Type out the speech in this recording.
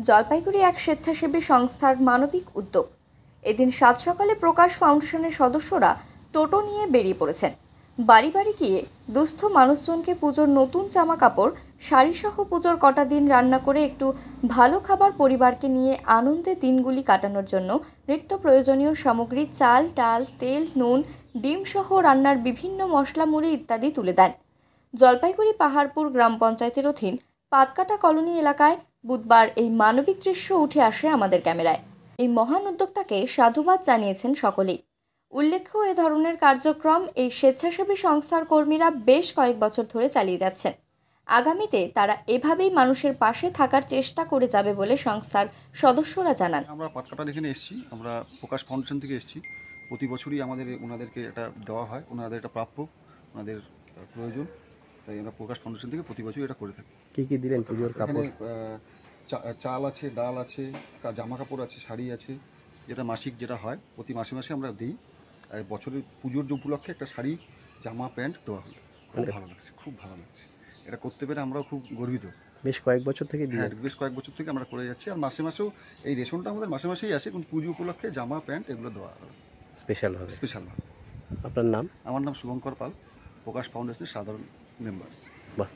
জলপাইগুড়ি এক স্বেচ্ছাসেবী সংস্থার মানবিক উদ্যোগ। এদিন সাত সকালে প্রকাশ ফাউন্ডেশনের সদস্যরা টোটো নিয়ে বেরিয়ে পড়েছেন। বাড়ি বাড়ি গিয়ে দুস্থ মানুষজনকে পুজোর নতুন জামা কাপড়, শাড়িসহ পুজোর কটা দিন রান্না করে একটু ভালো খাবার পরিবারকে নিয়ে আনন্দে দিনগুলি কাটানোর জন্য নিত্য প্রয়োজনীয় সামগ্রী চাল, ডাল, তেল, নুন, ডিম সহ রান্নার বিভিন্ন মশলা মুড়ি ইত্যাদি তুলে দেন। জলপাইগুড়ি পাহাড়পুর গ্রাম পঞ্চায়েতের অধীন পাতকাটা কলোনি এলাকায় বুধবার এই মানবিক দৃশ্য উঠে আসে আমাদের ক্যামেরায়। এই মহান উদ্যোক্তাকে সাধুবাদ জানিয়েছেন সকলেই। উল্লেখ্য, এ ধরনের কার্যক্রম এই স্বেচ্ছাসেবী সংস্থার কর্মীরা বেশ কয়েক বছর ধরে চালিয়ে যাচ্ছেন। আগামীতে তারা এভাবেই মানুষের পাশে থাকার চেষ্টা করে যাবে বলে সংস্থার সদস্যরা জানান। আমরা পাতকাটার এখানে এসেছি, আমরা প্রকাশ ফাউন্ডেশন থেকে এসেছি। প্রতি বছরই ওনাদেরকে এটা দেওয়া হয়, ওনাদের এটা প্রাপ্য, ওনাদের প্রয়োজন। তাই আমরা প্রকাশ ফাউন্ডেশন থেকে প্রতি বছরই এটা করে থাকি। কি কি দিলেন পুজোর এখানে কাপড়? চাল আছে, ডাল আছে, জামা কাপড় আছে, শাড়ি আছে, যেটা মাসিক যেটা হয় প্রতি মাসে মাসে আমরা দিই। আর বছরের পুজোর যে উপলক্ষে একটা শাড়ি, জামা, প্যান্ট দেওয়া হলো। খুব ভালো লাগছে, খুব ভালো লাগছে। এটা করতে পেরে আমরাও খুব গর্বিত। বেশ কয়েক বছর থেকে দিয়ে হ্যাঁ, বেশ কয়েক বছর থেকে আমরা করে যাচ্ছি। আর মাসে মাসেও এই রেশনটা আমাদের মাসে মাসেই আসে, কিন্তু পুজো উপলক্ষে জামা, প্যান্ট এগুলো দেওয়া হয় স্পেশাল হবে। স্পেশালভাবে। আপনার নাম? আমার নাম শুভঙ্কর পাল, প্রকাশ ফাউন্ডেশনের সাধারণ মেম্বার। বাহ,